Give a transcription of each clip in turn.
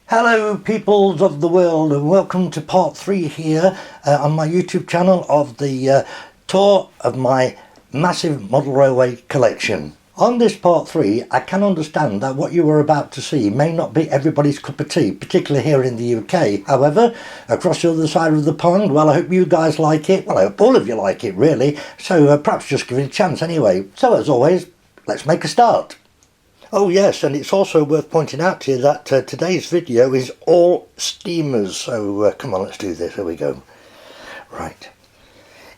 Hello peoples of the world, and welcome to part 3 here on my YouTube channel of the tour of my massive model railway collection. On this part 3, I can understand that what you are about to see may not be everybody's cup of tea, particularly here in the UK. However, across the other side of the pond, well, I hope you guys like it. Well, I hope all of you like it really, so perhaps just give it a chance anyway. So as always, let's make a start. Oh yes, and it's also worth pointing out to you that today's video is all steamers, so come on, let's do this. Here we go. Right,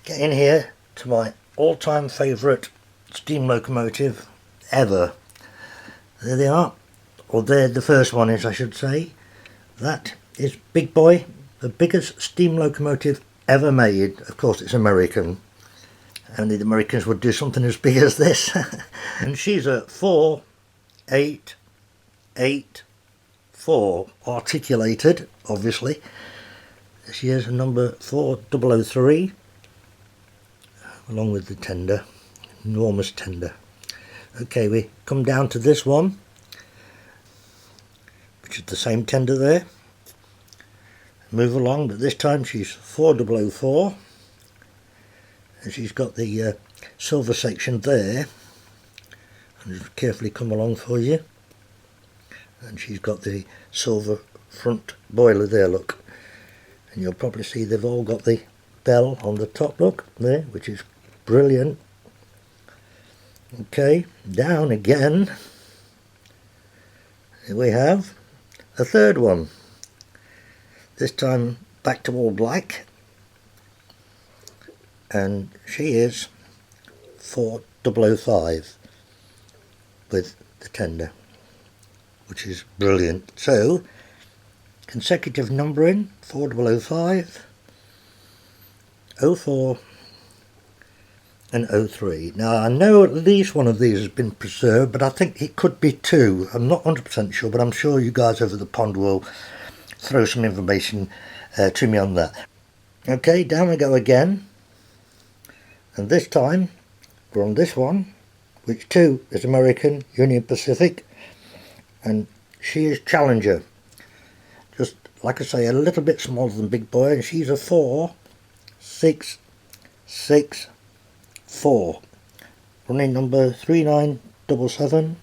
get in here to my all-time favourite steam locomotive ever. There they are, or there the first one is, I should say. That is Big Boy, the biggest steam locomotive ever made. Of course it's American. Only the Americans would do something as big as this. And she's a 488-4 articulated, obviously. This here's a number 4003, along with the tender, enormous tender. Okay, we come down to this one, which is the same tender there. Move along, but this time she's 4004, and she's got the silver section there. Just carefully come along for you, and she's got the silver front boiler there, look, and you'll probably see they've all got the bell on the top, look there, which is brilliant. Okay, down again, here we have a third one, this time back to all black, and she is 4005 with the tender, which is brilliant. So consecutive numbering, 4005, 04 and 03. Now I know at least one of these has been preserved, but I think it could be 2. I'm not 100% sure, but I'm sure you guys over the pond will throw some information to me on that. Okay, down we go again, and this time we're on this one, which too is American, Union Pacific, and she is Challenger. Just like I say, a little bit smaller than Big Boy, and she's a 4664, running number 3977,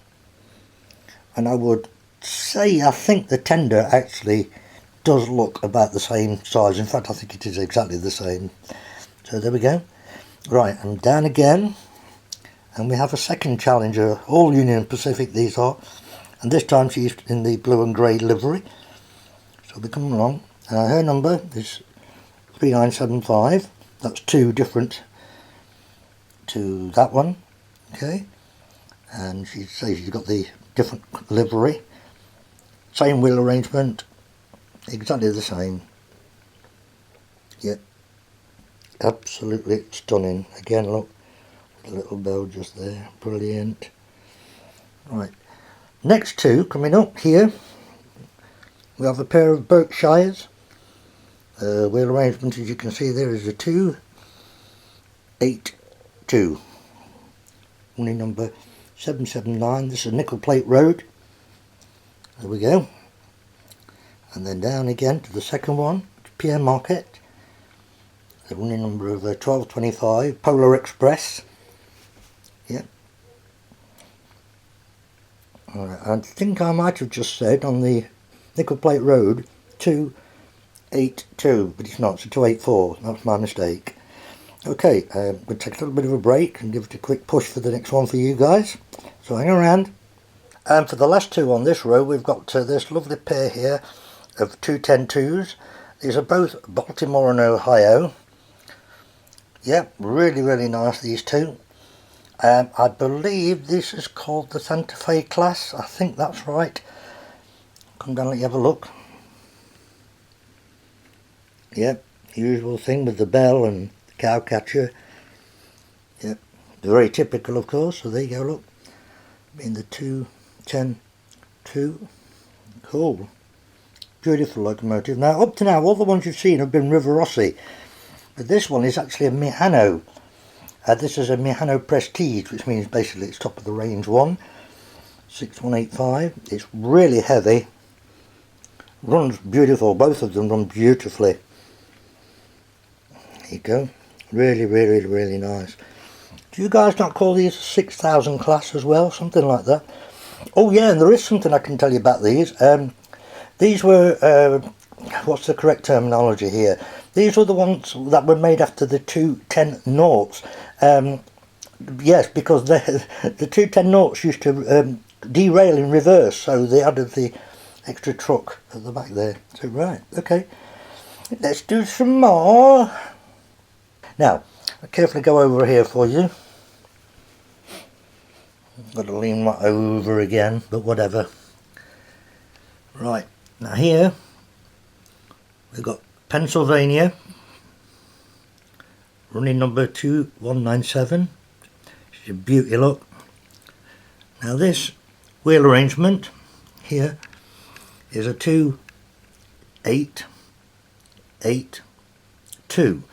and I would say I think the tender actually does look about the same size. In fact, I think it is exactly the same. So there we go. Right, and down again, and we have a second Challenger, all Union Pacific these are, and this time she's in the blue and grey livery. So we're coming along. Her number is 3975. That's 2 different to that one. Okay, and she says she's got the different livery, same wheel arrangement, exactly the same. Yep, absolutely stunning. Again, look, a little bell just there, brilliant. Right, next 2 coming up here, we have a pair of Berkshires. Wheel arrangement, as you can see there, is a 282, running number 779. This is Nickel Plate Road. There we go. And then down again to the second one, Pierre Market, the running number of 1225, Polar Express. Yep. Alright, I think I might have just said on the Nickel Plate Road 282, but it's not, it's a 284, that's my mistake. Okay, we'll take a little bit of a break and give it a quick push for the next one for you guys, so hang around. And for the last 2 on this row, we've got this lovely pair here of 210-2s. These are both Baltimore and Ohio. Yep, really nice, these 2. I believe this is called the Santa Fe class. I think that's right. Come down and let you have a look. Yep, usual thing with the bell and the cow catcher. Yep, very typical of course. So there you go, look. In the 210-2. Cool. Beautiful locomotive. Now, up to now, all the ones you've seen have been River Rossi. But this one is actually a Mihano. This is a Mihano Prestige, which means basically it's top of the range one. 6185. It's really heavy. Runs beautiful. Both of them run beautifully. There you go. Really, really, really nice. Do you guys not call these 6000 class as well? Something like that. Oh yeah, and there is something I can tell you about these. These were, what's the correct terminology here? These were the ones that were made after the 210 noughts. Yes, because the 210 noughts used to derail in reverse, so they added the extra truck at the back there. So right, okay, let's do some more. Now, I'll carefully go over here for you. Got to lean right over again, but whatever. Right, now here we've got Pennsylvania, running number 2197. It's a beauty, look. Now this wheel arrangement here is a 2882,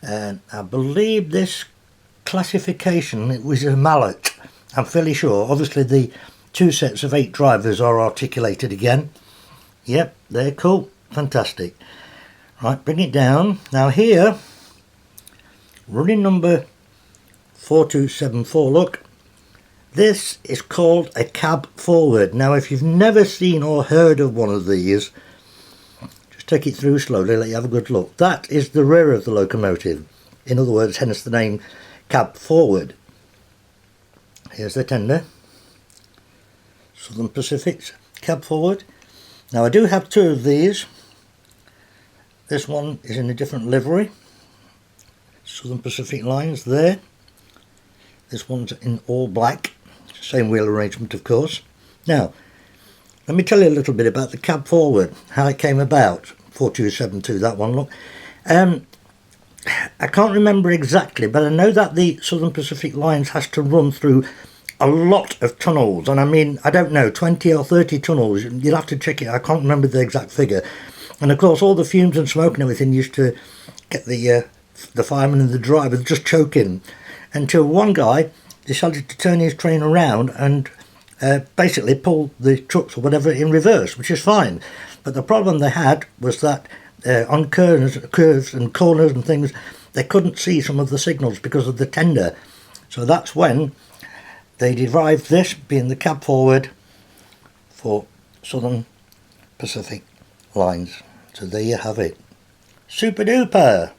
and I believe this classification, it was a mallet. I'm fairly sure. Obviously the two sets of 8 drivers are articulated again. Yep, they're cool, fantastic. Right, bring it down. Now here, running number 4274, look, this is called a cab forward. Now if you've never seen or heard of one of these, just take it through slowly, let you have a good look. That is the rear of the locomotive. In other words, hence the name cab forward. Here's the tender, Southern Pacific's cab forward. Now I do have 2 of these. This one is in a different livery, Southern Pacific lines there. This one's in all black, same wheel arrangement of course. Now let me tell you a little bit about the cab forward, how it came about. 4272, that one, look. I can't remember exactly, but I know that the Southern Pacific lines has to run through a lot of tunnels, and I mean, I don't know, 20 or 30 tunnels, you'll have to check it, I can't remember the exact figure. And of course all the fumes and smoke and everything used to get the fireman and the driver just choking, until one guy decided to turn his train around and basically pull the trucks or whatever in reverse, which is fine. But the problem they had was that on curves and corners and things, they couldn't see some of the signals because of the tender. So that's when they derived this being the cab forward for Southern Pacific lines. So there you have it. Super duper!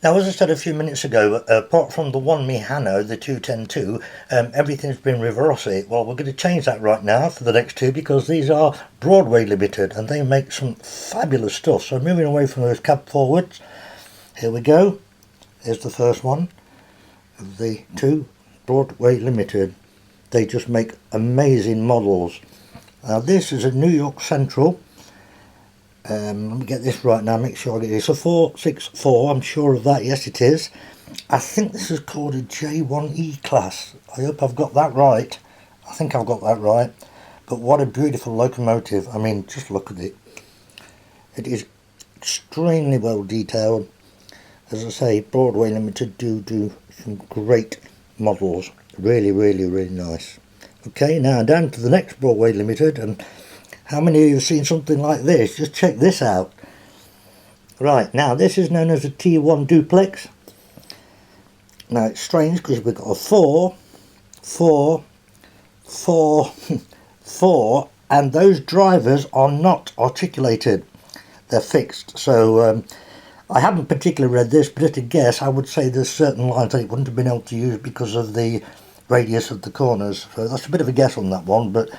Now, as I said a few minutes ago, apart from the one Mihano, the 2102, everything's been Rivarossi. Well, we're going to change that right now for the next 2, because these are Broadway Limited and they make some fabulous stuff. So moving away from those cab forwards, here we go. Here's the first one of the 2 Broadway Limited. They just make amazing models. Now this is a New York Central. Let me get this right now, make sure I get it. It's a 464, I'm sure of that, yes it is. I think this is called a J1E class. I hope I've got that right. I think I've got that right. But what a beautiful locomotive. I mean, just look at it. It is extremely well detailed. As I say, Broadway Limited do some great models. Really, really, really nice. Okay, now down to the next Broadway Limited, and how many of you have seen something like this? Just check this out. Right, now this is known as a T1 duplex. Now it's strange because we've got a 4, 4, 4, 4, and those drivers are not articulated. They're fixed. So I haven't particularly read this, but at a guess I would say there's certain lines that it wouldn't have been able to use because of the radius of the corners. So that's a bit of a guess on that one, but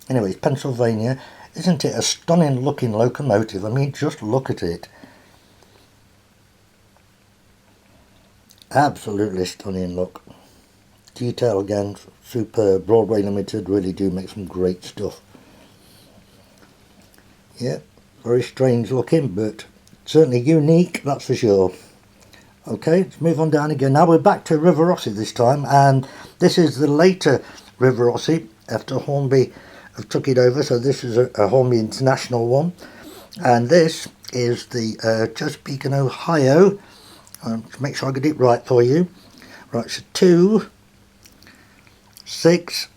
anyway, it's Pennsylvania. Isn't it a stunning looking locomotive? I mean, just look at it. Absolutely stunning look. Detail again, superb. Broadway Limited really do make some great stuff. Yeah, very strange looking, but certainly unique, that's for sure. Okay, let's move on down again. Now we're back to Rivarossi this time, and this is the later Rivarossi after Hornby have took it over. So this is a Hornby International one, and this is the Chesapeake and Ohio. Make sure I get it right for you. Right, so 2, 6,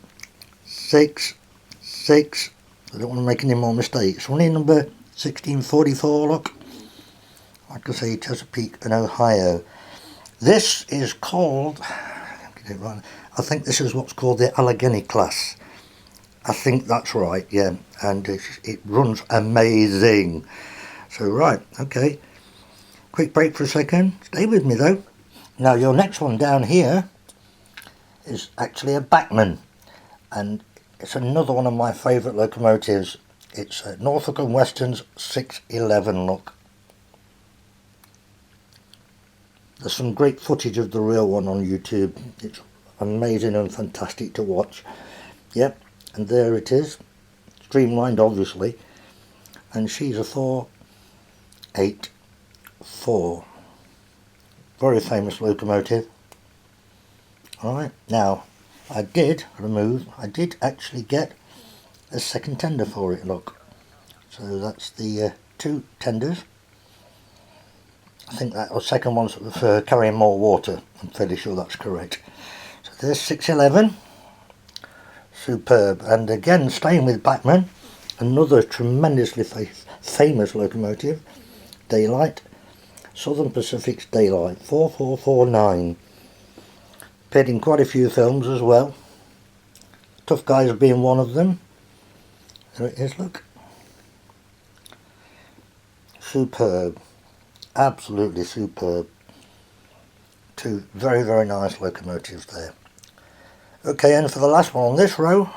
6, 6. I don't want to make any more mistakes. Running number 1644, look. Like I say, Chesapeake and Ohio. This is called, get it right, I think this is what's called the Allegheny class. I think that's right, yeah. And it runs amazing. So right, okay. Quick break for a second. Stay with me though. Now your next one down here is actually a Bachmann. And it's another one of my favourite locomotives. It's a Norfolk and Western's 611, look. There's some great footage of the real one on YouTube. It's amazing and fantastic to watch. Yep, and there it is. Streamlined, obviously. And she's a 484. Very famous locomotive. Alright, now I did actually get a second tender for it, look. So that's the 2 tenders. I think that the second one's for carrying more water. I'm fairly sure that's correct. So there's 611. Superb. And again, staying with Bachmann, another tremendously famous locomotive, Daylight, Southern Pacific's Daylight, 4449. Appeared in quite a few films as well. Tough Guys being one of them. There it is, look. Superb. Absolutely superb. 2 very, very nice locomotives there. Okay, and for the last one on this row,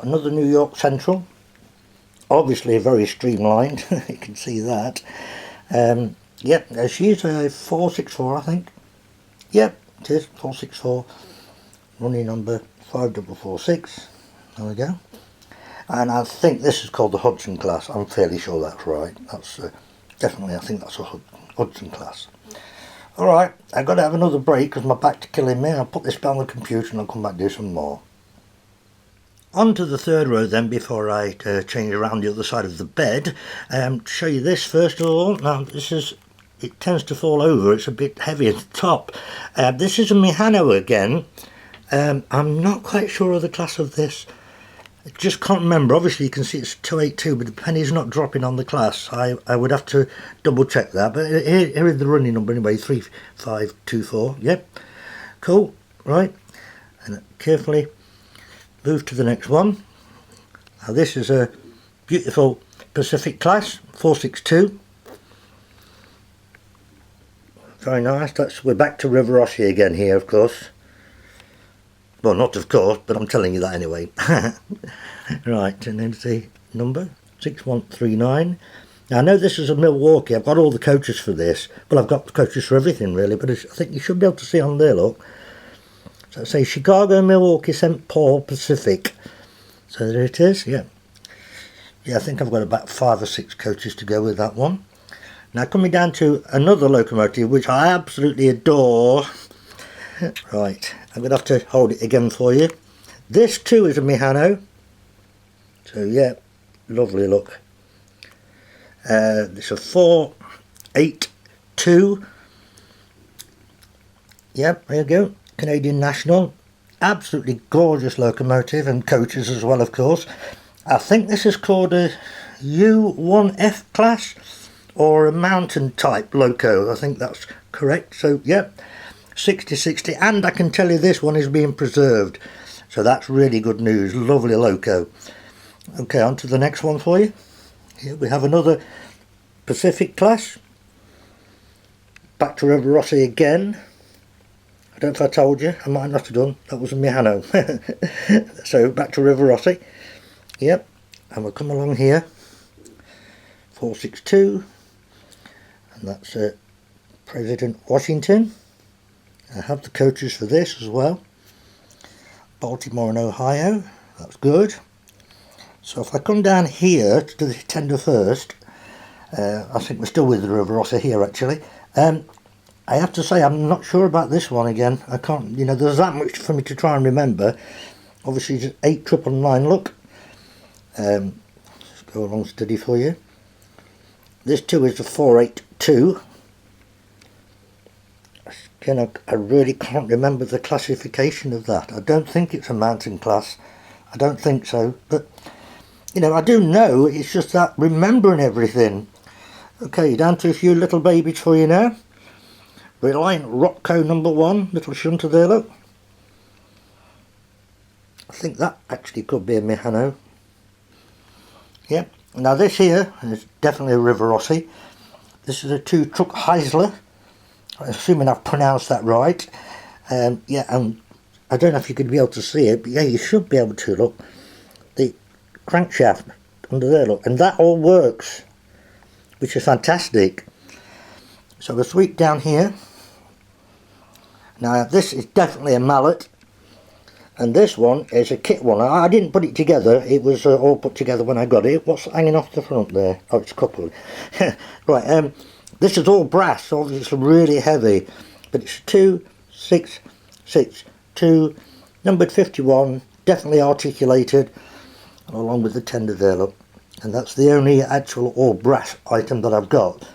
another New York Central. Obviously very streamlined, you can see that. Yep, she's a 464, I think. Yep, it is 464. Running number 5446. There we go. And I think this is called the Hudson class. I'm fairly sure that's right. That's definitely, I think that's a Hudson class. Alright, I've got to have another break because my back's killing me. I'll put this down on the computer and I'll come back and do some more. On to the third row then, before I change around the other side of the bed. To show you this first of all. Now this is, it tends to fall over, it's a bit heavy at the top. This is a Mihano again. I'm not quite sure of the class of this. I just can't remember. Obviously you can see it's 282, but the penny's not dropping on the class. I would have to double check that, but here is the running number anyway, 3524. Yep, cool. Right, and carefully move to the next one. Now this is a beautiful Pacific class, 462. Very nice. We're back to Rivarossi again here, of course. Well, not of course, but I'm telling you that anyway. Right, and then the number 6139. Now I know this is a Milwaukee. I've got all the coaches for this. Well, I've got the coaches for everything really, but I think you should be able to see on there, look. So say Chicago, Milwaukee, St. Paul, Pacific. So there it is, yeah. Yeah, I think I've got about 5 or 6 coaches to go with that one. Now coming down to another locomotive which I absolutely adore. Right, I'm going to have to hold it again for you. This too is a Mihano. So yeah, lovely look. It's a 482. Yep, there you go. Canadian National. Absolutely gorgeous locomotive, and coaches as well, of course. I think this is called a U1F class or a mountain type loco. I think that's correct. So yep. 6060, and I can tell you this one is being preserved, so that's really good news. Lovely loco. Okay, on to the next one for you. Here we have another Pacific class, back to Rivarossi again. I don't know if I told you, I might not have done, that was a Mihano. So back to Rivarossi. Yep, and we'll come along here, 462, and that's President Washington. I have the coaches for this as well. Baltimore and Ohio, that's good. So if I come down here to the tender first, I think we're still with the Rivarossi here actually. I have to say I'm not sure about this one again. I can't, you know, there's that much for me to try and remember. Obviously it's 8999, look. Let's go along steady for you. This too is a 482. Again, I really can't remember the classification of that. I don't think it's a mountain class. I don't think so. But, you know, I do know. It's just that remembering everything. Okay, down to a few little babies for you now. Reliant Rockco #1. Little shunter there, look. I think that actually could be a Mihano. Yep. Now this here is definitely a Rivarossi. This is a 2-truck Heisler. Assuming I've pronounced that right. Yeah, and I don't know if you could be able to see it, but yeah, you should be able to, look. The crankshaft under there, look. And that all works, which is fantastic. So the sweep down here. Now this is definitely a mallet. And this one is a kit one. I didn't put it together. It was all put together when I got it. What's hanging off the front there? Oh, it's a couple. Right, this is all brass, so it's really heavy. But it's 2662, numbered 51, definitely articulated, along with the tender there, look. And that's the only actual all brass item that I've got.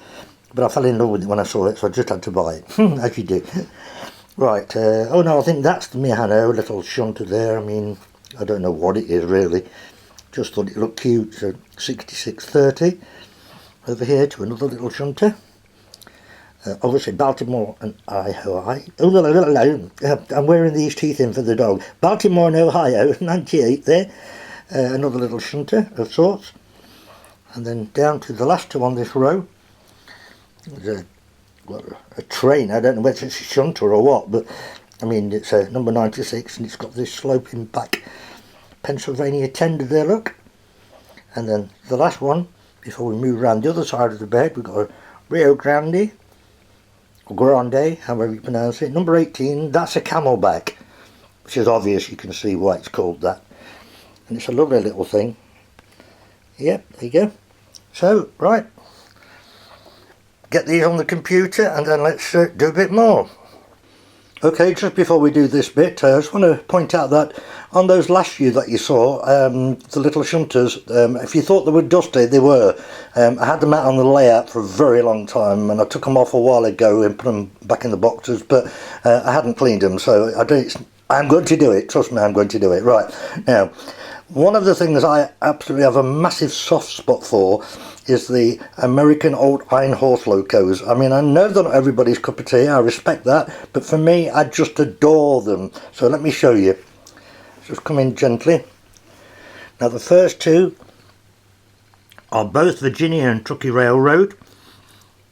But I fell in love with it when I saw it, so I just had to buy it, as you do. Right, oh no, I think that's the Mihano, little shunter there. I mean, I don't know what it is really. Just thought it looked cute, so 6630. Over here to another little shunter. Obviously Baltimore and Ohio. I'm wearing these teeth in for the dog. Baltimore and Ohio, 98 there. Another little shunter of sorts. And then down to the last two on this row. There's a train. I don't know whether it's a shunter or what, but I mean it's a number 96 and it's got this sloping back Pennsylvania tender there, look. And then the last one, before we move around the other side of the bed, we've got a Rio Grande, or Grande, however you pronounce it, number 18. That's a Camelback, which is obvious. You can see why it's called that. And it's a lovely little thing. Yep, there you go. So, right, get these on the computer and then let's do a bit more. Okay, just before we do this bit, I just want to point out that on those last few that you saw, the little shunters, if you thought they were dusty, they were. I had them out on the layout for a very long time, and I took them off a while ago and put them back in the boxes, but I hadn't cleaned them, so I'm going to do it. Trust me, I'm going to do it. Right, now, one of the things I absolutely have a massive soft spot for is the American old iron horse locos. I mean, I know they're not everybody's cup of tea, I respect that, but for me, I just adore them. So let me show you. Just come in gently. Now the first two are both Virginia and Truckee Railroad.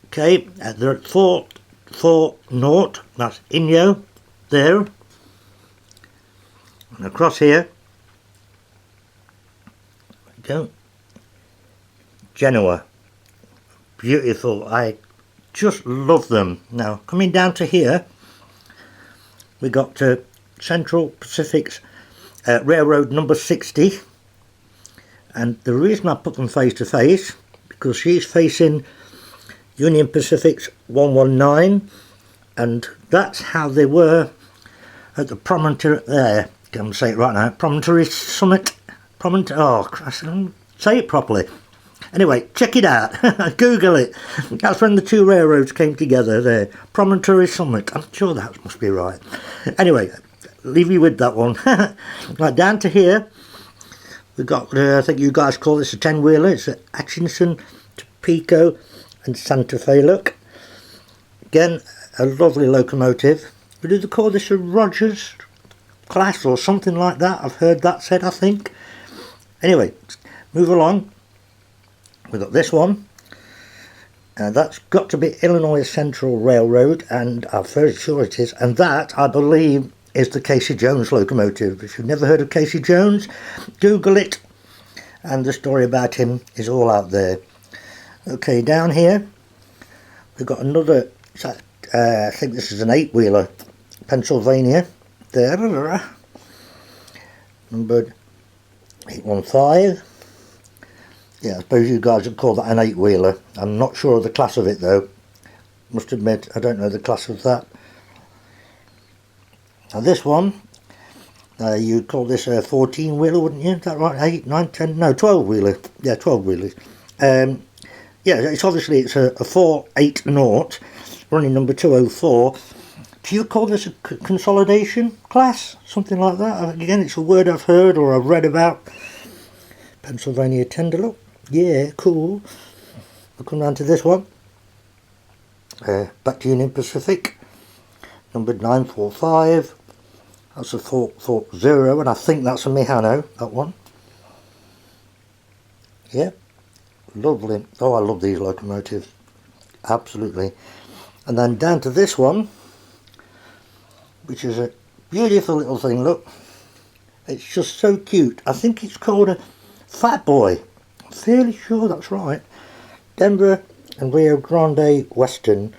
Okay, they're at 440, that's Inyo, there. And across here, go. Genoa, beautiful. I just love them. Now coming down to here, we got Central Pacific's Railroad number 60, and the reason I put them face to face because she's facing Union Pacific's 119, and that's how they were at the promontory there. Can't say it right now. Promontory Summit. Oh, say it properly. Anyway, check it out. Google it. That's when the two railroads came together there. Promontory Summit. I'm sure that must be right. Anyway, leave you with that one. Right, down to here, we've got, I think you guys call this a 10-wheeler. It's an Atchison, Tyco and Santa Fe, look. Again, a lovely locomotive. Do they call this a Rogers class or something like that? I've heard that said, I think. Anyway, move along. We've got this one, and that's got to be Illinois Central Railroad, and I'm very sure it is, and that, I believe, is the Casey Jones locomotive. If you've never heard of Casey Jones, Google it, and the story about him is all out there. Okay, down here, we've got another, I think this is an 8-wheeler, Pennsylvania, there, numbered 815. Yeah, I suppose you guys would call that an 8-wheeler. I'm not sure of the class of it though. Must admit, I don't know the class of that. Now this one, you'd call this a 14-wheeler, wouldn't you? Is that right? 8, 9, 10, no, 12-wheeler. Yeah, 12-wheelers. yeah, it's obviously it's a 480 running number 204. Do you call this a consolidation class? Something like that? Again, it's a word I've heard or I've read about. Pennsylvania tender look. Yeah, cool. We'll come down to this one. Back to Union Pacific. Numbered 945. That's a 440, and I think that's a Mihano, that one. Yeah, lovely. Oh, I love these locomotives. Absolutely. And then down to this one, which is a beautiful little thing, look. It's just so cute. I think it's called a Fat Boy. I'm fairly sure that's right. Denver and Rio Grande Western.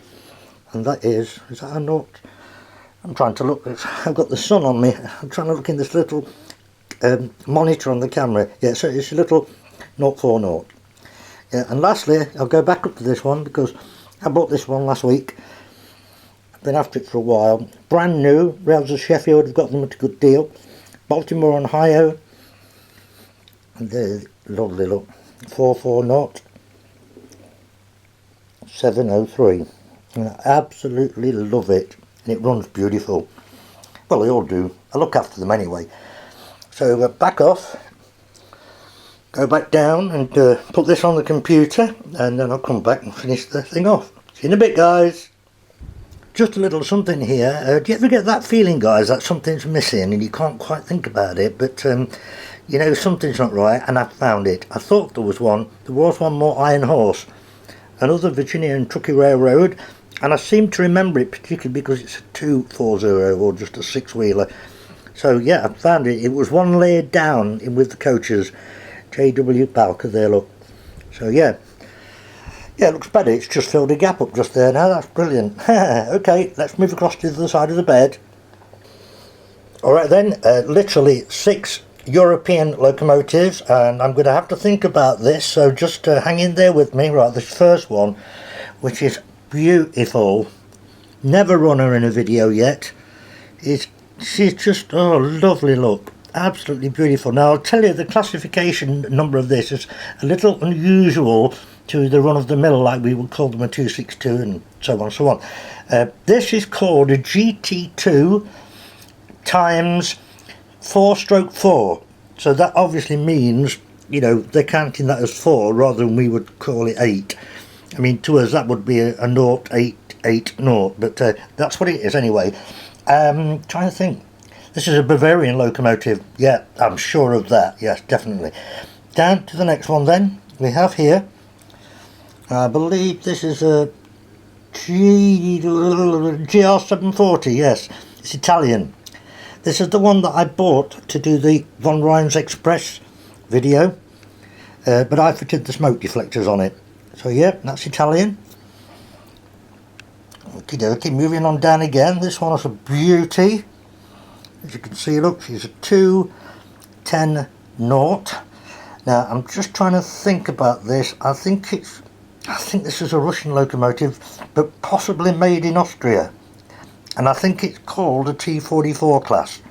And that is that a naught? I'm trying to look. I've got the sun on me. I'm trying to look in this little monitor on the camera. Yeah, so it's a little 040. Yeah, and lastly, I'll go back up to this one because I bought this one last week. I've been after it for a while. Brand new. Rails of Sheffield have got them at a good deal. Baltimore and Ohio. And they're lovely, look. 440 703. And I absolutely love it. And it runs beautiful. Well, they all do. I look after them anyway. So back off, go back down and put this on the computer, and then I'll come back and finish the thing off. See you in a bit, guys. Just a little something here. Do you ever get that feeling, guys, that something's missing and you can't quite think about it, but you know something's not right, and I found it. I thought there was one. There was one more Iron Horse, another Virginia and Truckee Railroad. And I seem to remember it particularly because it's a 240 or just a six-wheeler. So yeah, I found it. It was one layered down in with the coaches. J.W. Balker there, look. So yeah. Yeah, it looks better. It's just filled a gap up just there now. That's brilliant. Okay, let's move across to the other side of the bed. Alright then, literally 6 European locomotives. And I'm going to have to think about this. So just hang in there with me. Right, this first one, which is beautiful, never run her in a video yet. She's just, oh, lovely look, absolutely beautiful. Now I'll tell you, the classification number of this is a little unusual to the run-of-the-mill, like we would call them a 262 and so on and so on. This is called a GT2 times 4/4, so that obviously means, you know, they're counting that as 4 rather than we would call it 8. I mean, to us that would be a 0880, but that's what it is anyway. Trying to think. This is a Bavarian locomotive. Yeah, I'm sure of that. Yes, definitely. Down to the next one then. We have here, I believe this is a GR740. Yes, it's Italian. This is the one that I bought to do the Von Rheims Express video, but I fitted the smoke deflectors on it. So yeah, that's Italian. Okie dokie, moving on down again. This one is a beauty. As you can see, look, she's a 210 naught. Now I'm just trying to think about this. I think this is a Russian locomotive, but possibly made in Austria. And I think it's called a T44 class.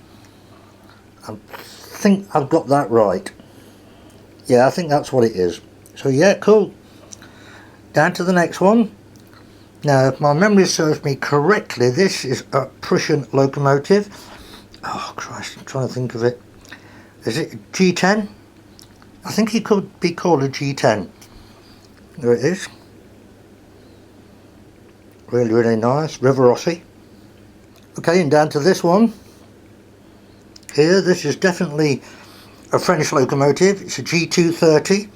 I think I've got that right. Yeah, I think that's what it is. So yeah, cool. Down to the next one. Now, if my memory serves me correctly, this is a Prussian locomotive. Oh Christ, I'm trying to think of it. Is it a G10? I think it could be called a G10. There it is. Really, really nice. River Rossi. Okay, and down to this one. Here, this is definitely a French locomotive. It's a G230.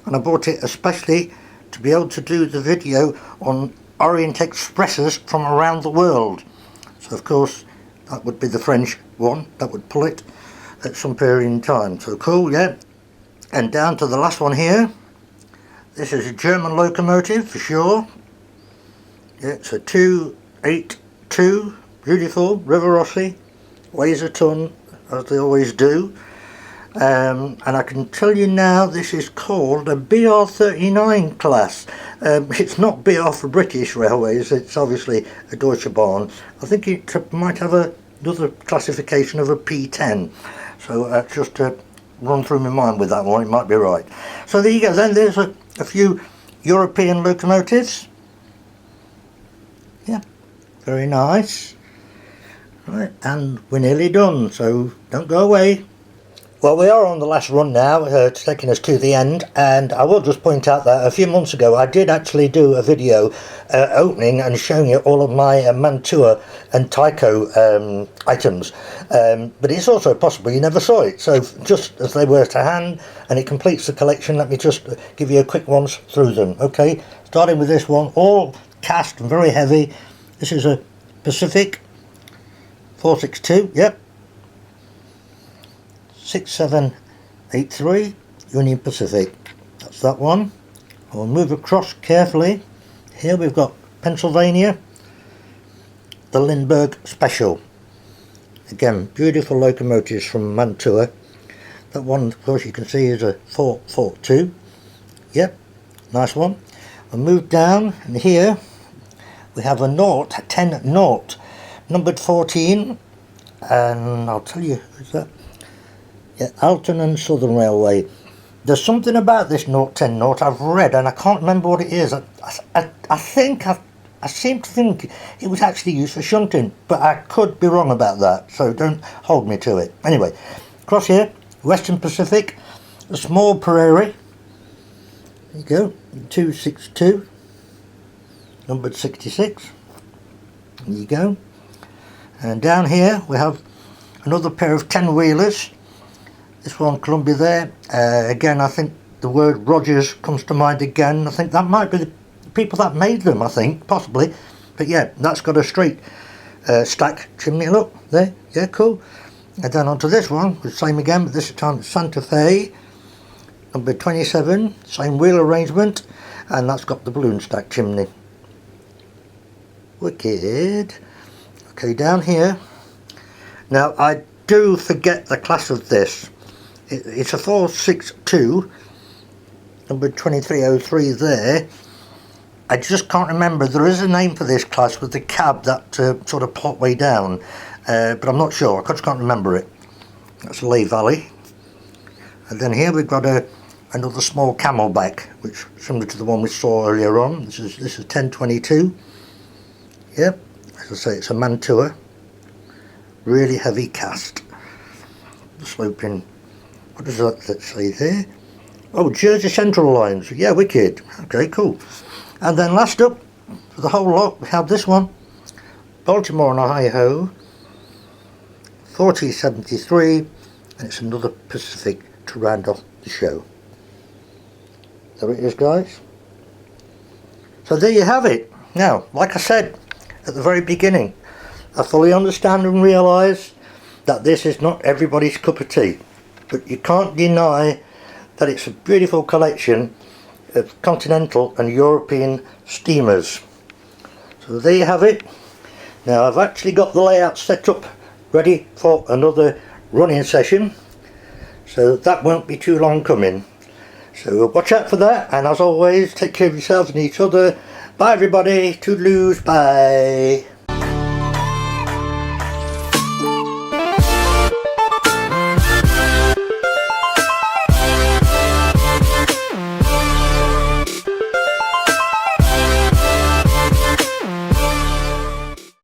And I bought it especially to be able to do the video on Orient Expresses from around the world. So of course that would be the French one that would pull it at some period in time. So cool, yeah. And down to the last one here. This is a German locomotive for sure. Yeah, it's a 282, beautiful, River Rossi, weighs a ton as they always do. And I can tell you now, this is called a BR39 class. It's not BR for British Railways, it's obviously a Deutsche Bahn. I think it might have another classification of a P10. So just to run through my mind with that one, it might be right. So there you go then, there's a few European locomotives. Yeah, very nice. Right, and we're nearly done, so don't go away. Well, we are on the last run now, it's taking us to the end, and I will just point out that a few months ago I did actually do a video opening and showing you all of my Mantua and Tyco items, but it's also possible you never saw it, so just as they were to hand and it completes the collection, let me just give you a quick once through them. Okay, starting with this one, all cast and very heavy. This is a Pacific 462, yep. 6783 Union Pacific, that's that one. I'll move across carefully. Here we've got Pennsylvania, the Lindbergh Special. Again, beautiful locomotives from Mantua. That one, of course, you can see is a 442. Yep, nice one. I'll move down, and here we have a 10 naught, numbered 14, and I'll tell you, who's that? Yeah, Alton and Southern Railway. There's something about this 10 naught I've read, and I can't remember what it is. I seem to think it was actually used for shunting, but I could be wrong about that, so don't hold me to it. Anyway, across here, Western Pacific, a small Prairie. There you go, 262, numbered 66. There you go. And down here we have another pair of 10-wheelers. This one, Columbia there. Again, I think the word Rogers comes to mind again. I think that might be the people that made them, I think, possibly. But yeah, that's got a straight stack chimney, look, there. Yeah, cool. And then onto this one, the same again, but this time it's Santa Fe, number 27, same wheel arrangement, and that's got the balloon stack chimney. Wicked. Okay, down here. Now, I do forget the class of this. It's a 462, number 2303 there. I just can't remember. There is a name for this class with the cab that sort of plot way down, but I'm not sure. I just can't remember it. That's a Lea Valley. And then here we've got another small Camelback, which is similar to the one we saw earlier on. This is 1022. Yep, as I say, it's a Mantua. Really heavy cast. Sloping. What does that say there? Oh, Jersey Central lines. Yeah, wicked. Okay, cool. And then last up, for the whole lot, we have this one. Baltimore and Ohio, 4073, and it's another Pacific to round off the show. There it is, guys. So there you have it. Now, like I said at the very beginning, I fully understand and realise that this is not everybody's cup of tea, but you can't deny that it's a beautiful collection of continental and European steamers. So there you have it. Now I've actually got the layout set up ready for another running session, so that won't be too long coming. So watch out for that, and as always, take care of yourselves and each other. Bye everybody, toodaloos, bye.